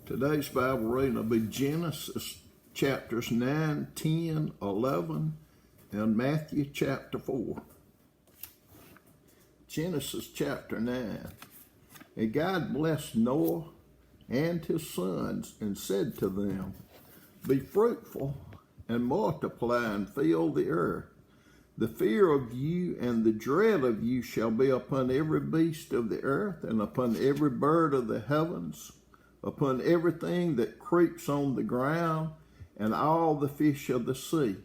Today's Bible reading will be Genesis chapters 9, 10, 11, and Matthew chapter 4. Genesis chapter 9. And God blessed Noah and his sons and said to them, Be fruitful and multiply and fill the earth. The fear of you and the dread of you shall be upon every beast of the earth and upon every bird of the heavens, upon everything that creeps on the ground, and all the fish of the sea.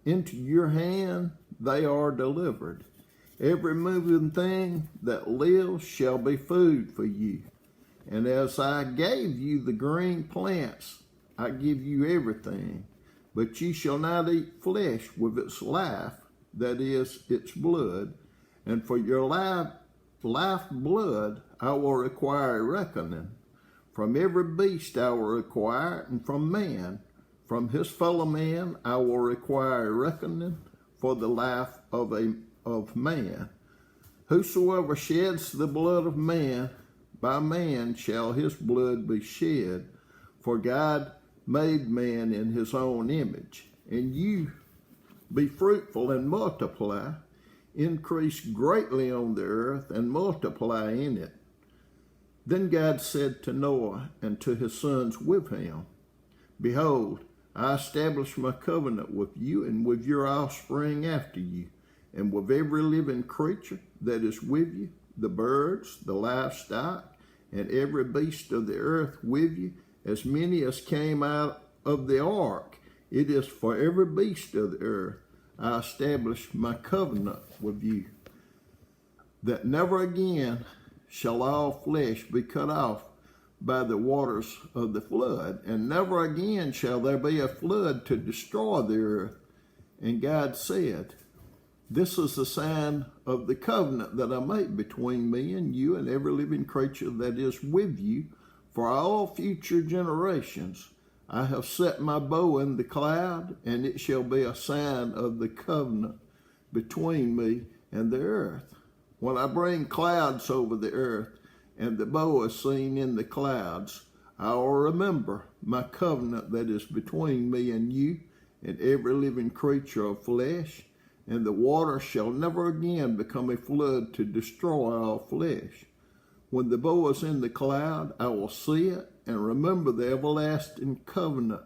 Into your hand they are delivered. Every moving thing that lives shall be food for you. And as I gave you the green plants, I give you everything. But ye shall not eat flesh with its life, that is, its blood. And for your life blood I will require a reckoning. From every beast I will require, and from man, from his fellow man, I will require a reckoning for the life of man. Whosoever sheds the blood of man, by man shall his blood be shed. For God made man in his own image. And you be fruitful and multiply, increase greatly on the earth, and multiply in it. Then God said to Noah and to his sons with him, Behold, I establish my covenant with you and with your offspring after you, and with every living creature that is with you, the birds, the livestock, and every beast of the earth with you, as many as came out of the ark. It is for every beast of the earth I establish my covenant with you, that never again shall all flesh be cut off by the waters of the flood, and never again shall there be a flood to destroy the earth. And God said, This is the sign of the covenant that I make between me and you and every living creature that is with you for all future generations. I have set my bow in the cloud, and it shall be a sign of the covenant between me and the earth. When I bring clouds over the earth, and the bow is seen in the clouds, I will remember my covenant that is between me and you and every living creature of flesh, and the water shall never again become a flood to destroy all flesh. When the bow is in the cloud, I will see it and remember the everlasting covenant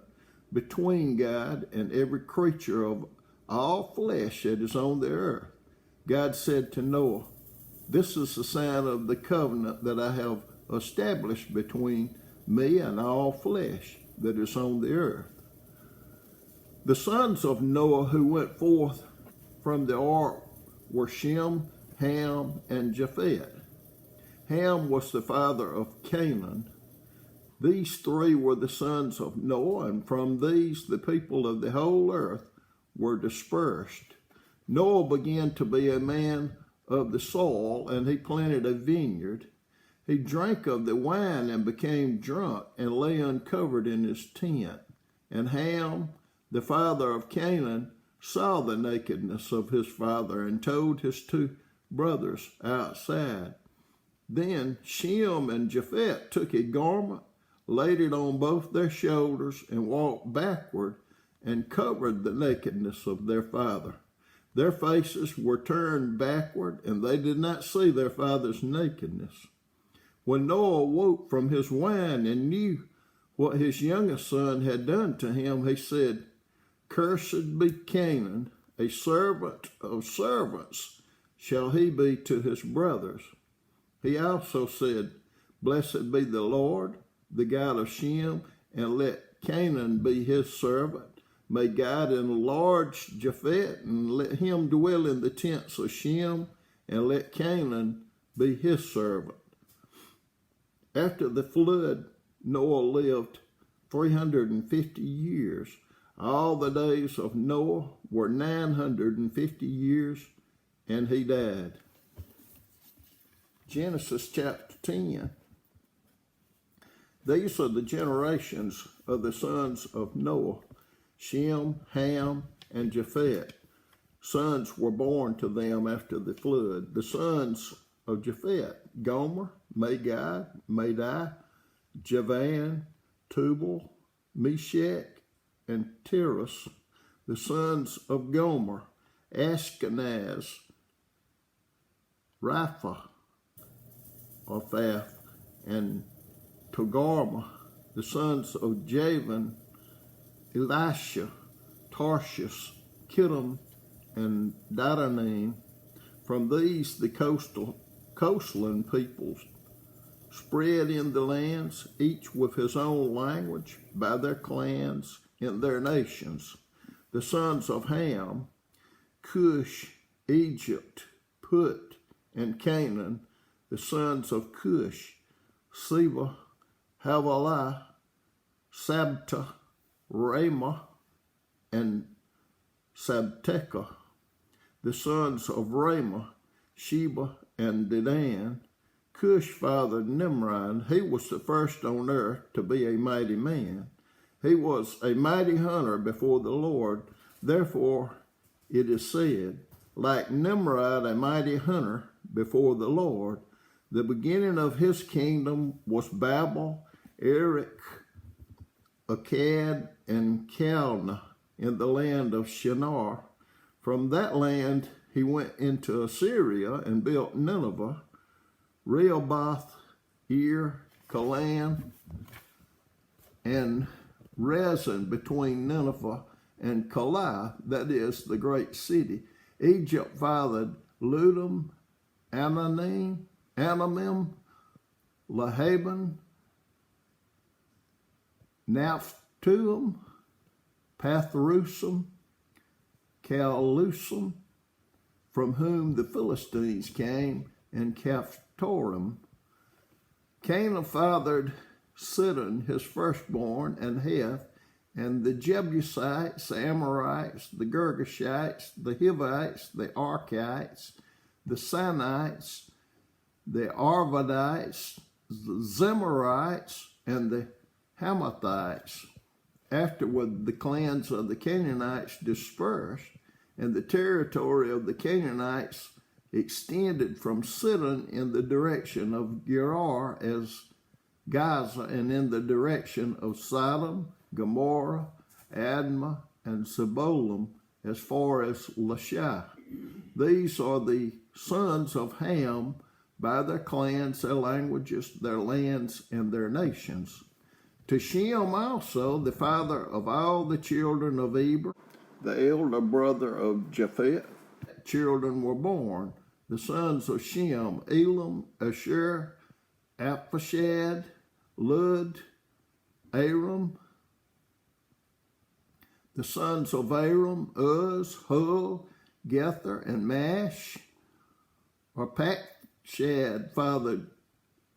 between God and every creature of all flesh that is on the earth. God said to Noah, This is the sign of the covenant that I have established between me and all flesh that is on the earth. The sons of Noah who went forth from the ark were Shem, Ham, and Japheth. Ham was the father of Canaan. These three were the sons of Noah, and from these the people of the whole earth were dispersed. Noah began to be a man of the soil, and he planted a vineyard. He drank of the wine and became drunk, and lay uncovered in his tent. And Ham, the father of Canaan, saw the nakedness of his father, and told his two brothers outside. Then Shem and Japheth took a garment, laid it on both their shoulders, and walked backward, and covered the nakedness of their father. Their faces were turned backward, and they did not see their father's nakedness. When Noah awoke from his wine and knew what his youngest son had done to him, he said, Cursed be Canaan, a servant of servants shall he be to his brothers. He also said, Blessed be the Lord, the God of Shem, and let Canaan be his servant. May God enlarge Japheth, and let him dwell in the tents of Shem, and let Canaan be his servant. After the flood, Noah lived 350 years. All the days of Noah were 950 years, and he died. Genesis chapter 10. These are the generations of the sons of Noah, Shem, Ham, and Japheth. Sons were born to them after the flood. The sons of Japheth, Gomer, Magog, Madai, Javan, Tubal, Meshach, and Tiras, the sons of Gomer, Ashkenaz, Rapha, Ophath, and Togarmah, the sons of Javan, Elisha, Tarshish, Kittim, and Dadanim. From these the coastland peoples spread in the lands, each with his own language, by their clans in their nations. The sons of Ham, Cush, Egypt, Put, and Canaan. The sons of Cush, Seba, Havilah, Sabta, Ramah, and Sabteca. The sons of Ramah, Sheba, and Dedan. Cush fathered Nimrod. He was the first on earth to be a mighty man. He was a mighty hunter before the Lord. Therefore it is said, like Nimrod, a mighty hunter before the Lord. The beginning of his kingdom was Babel, Erech, Akkad, and Calneh in the land of Shinar. From that land he went into Assyria and built Nineveh, Rehoboth, Kalan, and Rezin between Nineveh and Calah, that is, the great city. Egypt fathered Ludum, Anamim, Lahaban, Naphtuhim, Pathrusim, Calusum, from whom the Philistines came, and Caphtorim. Canaan fathered Sidon, his firstborn, and Heth, and the Jebusites, the Amorites, the Girgashites, the Hivites, the Archites, the Sinites, the Arvadites, the Zemarites, and the Hamathites. Afterward, the clans of the Canaanites dispersed, and the territory of the Canaanites extended from Sidon in the direction of Gerar as Gaza, and in the direction of Sodom, Gomorrah, Admah, and Zebolim as far as Lasha. These are the sons of Ham by their clans, their languages, their lands, and their nations. To Shem also, the father of all the children of Eber, the elder brother of Japheth, children were born. The sons of Shem, Elam, Asher, Apphashad, Lud, Aram. The sons of Aram, Uz, Hul, Gether, and Mash. Arpachshad fathered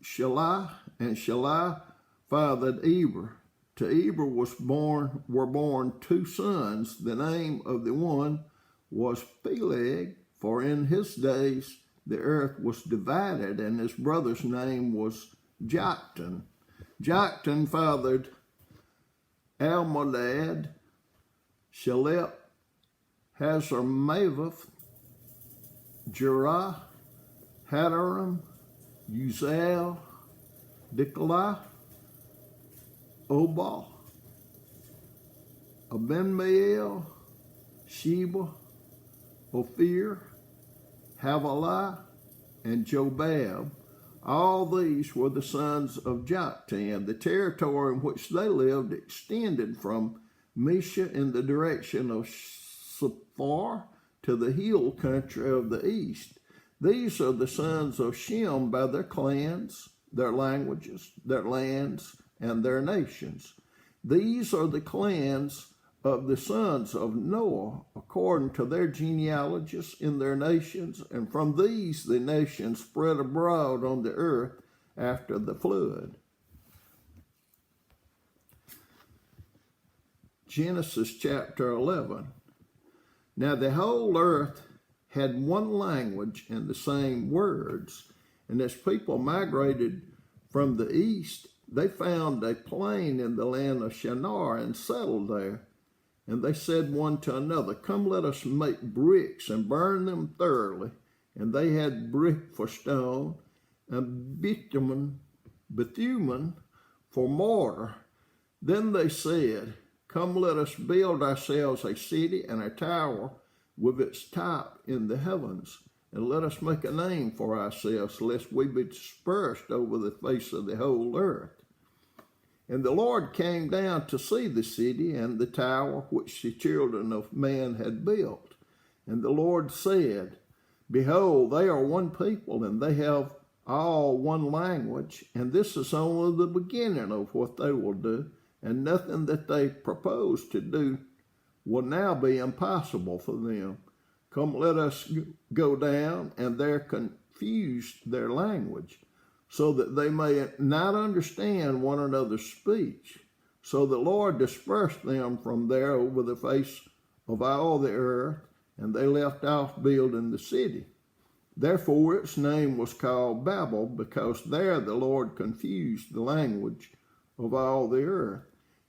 Shelah, and Shelah fathered Eber. To Eber were born two sons. The name of the one was Peleg, for in his days the earth was divided, and his brother's name was Joktan. Joktan fathered Almodad, Shalep, Hazarmaveth, Jerah, Hadaram, Uzal, Diklah, Obal, Abimael, Sheba, Ophir, Havilah, and Jobab. All these were the sons of Joktan. The territory in which they lived extended from Mesha in the direction of Sephar to the hill country of the east. These are the sons of Shem by their clans, their languages, their lands, and their nations. These are the clans of the sons of Noah, according to their genealogies in their nations, and from these the nations spread abroad on the earth after the flood. Genesis chapter 11. Now the whole earth had one language and the same words, and as people migrated from the east, they found a plain in the land of Shinar and settled there. And they said one to another, "Come, let us make bricks and burn them thoroughly." And they had brick for stone and bitumen for mortar. Then they said, Come, let us build ourselves a city and a tower with its top in the heavens, and let us make a name for ourselves, lest we be dispersed over the face of the whole earth. And the Lord came down to see the city and the tower which the children of man had built. And the Lord said, Behold, they are one people, and they have all one language, and this is only the beginning of what they will do, and nothing that they propose to do will now be impossible for them. Come, let us go down, and there confuse their language, so that they may not understand one another's speech. So the Lord dispersed them from there over the face of all the earth, and they left off building the city. Therefore its name was called Babel, because there the Lord confused the language of all the earth.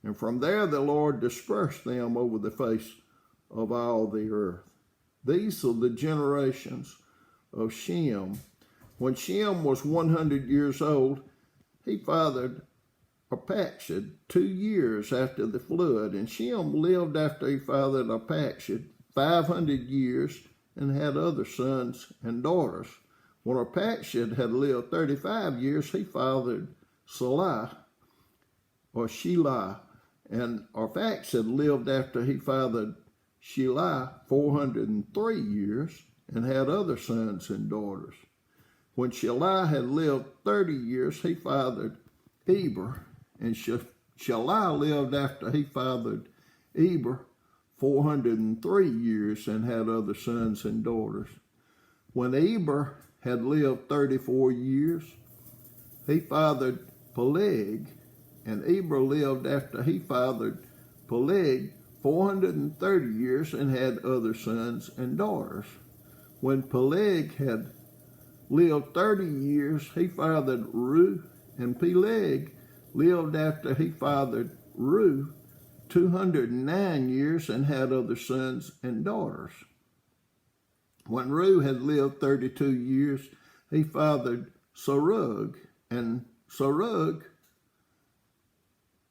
And from there the Lord dispersed them over the face of all the earth. These are the generations of Shem. When Shem was 100 years old, he fathered Arpachshad 2 years after the flood. And Shem lived after he fathered Arpachshad 500 years and had other sons and daughters. When Arpachshad had lived 35 years, he fathered Shelah. And Arpachshad lived after he fathered Shelah 403 years and had other sons and daughters. When Shelah had lived 30 years, he fathered Eber. And Shelah lived after he fathered Eber 403 years and had other sons and daughters. When Eber had lived 34 years, he fathered Peleg, and Eber lived after he fathered Peleg 430 years and had other sons and daughters. When Peleg had lived 30 years, he fathered Reu, and Peleg lived after he fathered Reu 209 years and had other sons and daughters. When Reu had lived 32 years, he fathered Serug, and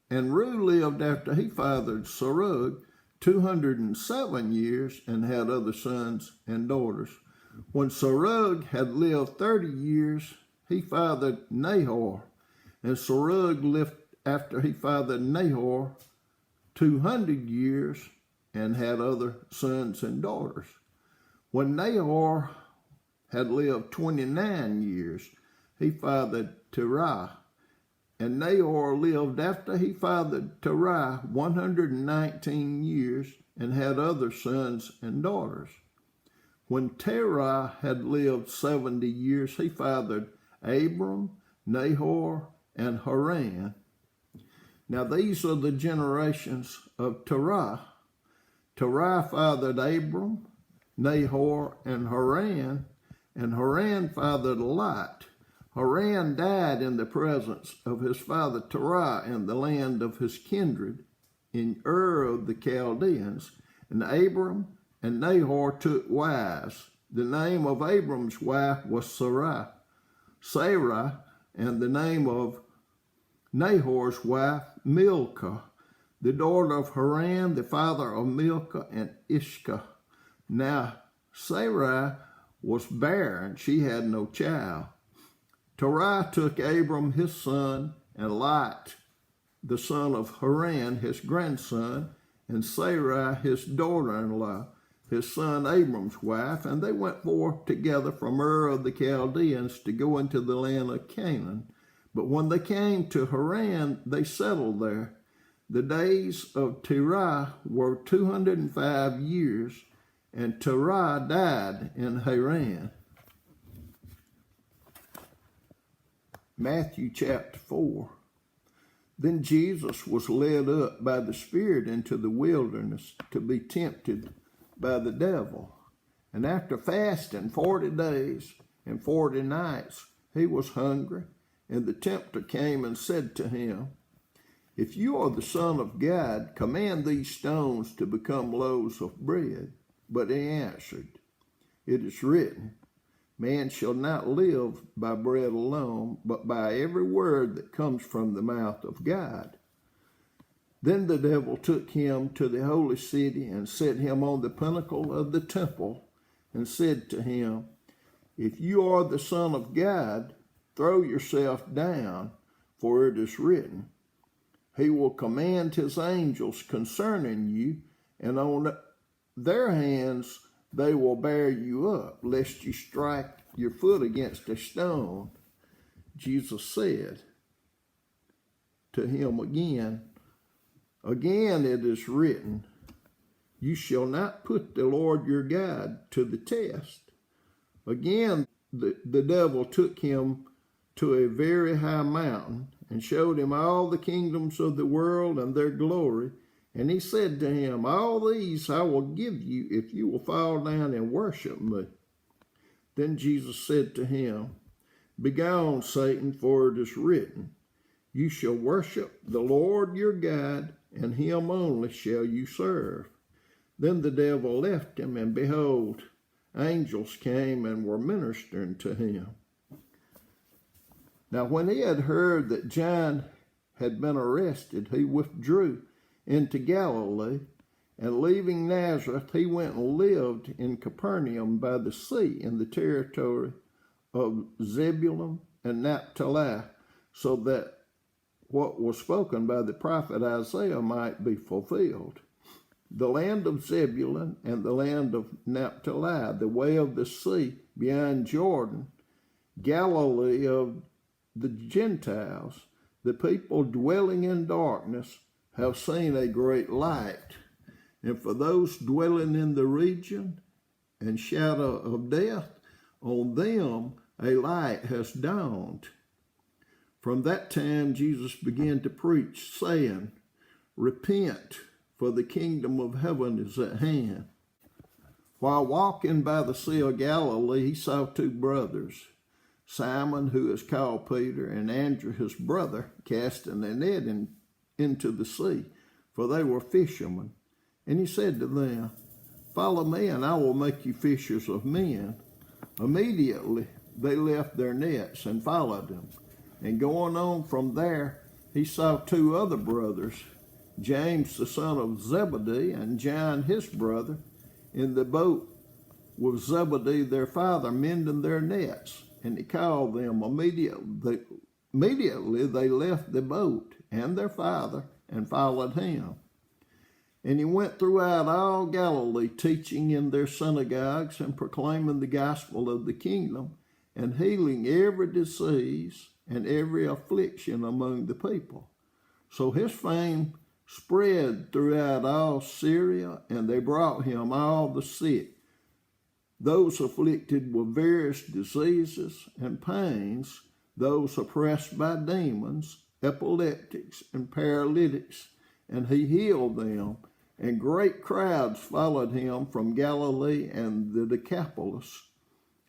Reu lived after he fathered Serug 207 years and had other sons and daughters. When Serug had lived 30 years, he fathered Nahor, and Serug lived after he fathered Nahor 200 years and had other sons and daughters. When Nahor had lived 29 years, he fathered Terah, and Nahor lived after he fathered Terah 119 years and had other sons and daughters. When Terah had lived 70 years, he fathered Abram, Nahor, and Haran. Now these are the generations of Terah. Terah fathered Abram, Nahor, and Haran fathered Lot. Haran died in the presence of his father Terah in the land of his kindred, in Ur of the Chaldeans, and Abram and Nahor took wives. The name of Abram's wife was Sarai, and the name of Nahor's wife, Milcah, the daughter of Haran, the father of Milcah and Ishka. Now Sarai was barren, she had no child. Terah took Abram his son, and Lot, the son of Haran, his grandson, and Sarai his daughter-in-law, his son Abram's wife, and they went forth together from Ur of the Chaldeans to go into the land of Canaan. But when they came to Haran, they settled there. The days of Terah were 205 years, and Terah died in Haran. Matthew chapter 4. Then Jesus was led up by the Spirit into the wilderness to be tempted by the devil. And after fasting 40 days and 40 nights, he was hungry. And the tempter came and said to him, If you are the Son of God, command these stones to become loaves of bread. But he answered, It is written, Man shall not live by bread alone, but by every word that comes from the mouth of God. Then the devil took him to the holy city and set him on the pinnacle of the temple and said to him, "If you are the Son of God, throw yourself down, for it is written, He will command His angels concerning you, and on their hands they will bear you up, lest you strike your foot against a stone." Jesus said to him again, it is written, "You shall not put the Lord your God to the test." Again, the devil took him to a very high mountain and showed him all the kingdoms of the world and their glory. And he said to him, "All these I will give you if you will fall down and worship me." Then Jesus said to him, "Begone, Satan, for it is written, You shall worship the Lord your God, and him only shall you serve." Then the devil left him, and behold, angels came and were ministering to him. Now when he had heard that John had been arrested, he withdrew into Galilee, and leaving Nazareth, he went and lived in Capernaum by the sea in the territory of Zebulun and Naphtali, so that what was spoken by the prophet Isaiah might be fulfilled. The land of Zebulun and the land of Naphtali, the way of the sea beyond Jordan, Galilee of the Gentiles, the people dwelling in darkness have seen a great light. And for those dwelling in the region and shadow of death, on them a light has dawned. From that time Jesus began to preach, saying, "Repent, for the kingdom of heaven is at hand." While walking by the Sea of Galilee, he saw two brothers, Simon, who is called Peter, and Andrew his brother, casting a net into the sea, for they were fishermen. And he said to them, "Follow me, and I will make you fishers of men." Immediately they left their nets and followed him. And going on from there, he saw two other brothers, James the son of Zebedee and John his brother, in the boat with Zebedee their father, mending their nets. And he called them. Immediately they left the boat and their father and followed him. And he went throughout all Galilee, teaching in their synagogues and proclaiming the gospel of the kingdom, and healing every disease and every affliction among the people. So his fame spread throughout all Syria, and they brought him all the sick, those afflicted with various diseases and pains, those oppressed by demons, epileptics, and paralytics, and he healed them. And great crowds followed him from Galilee and the Decapolis,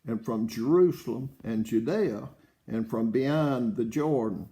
and from Jerusalem and Judea, and from beyond the Jordan.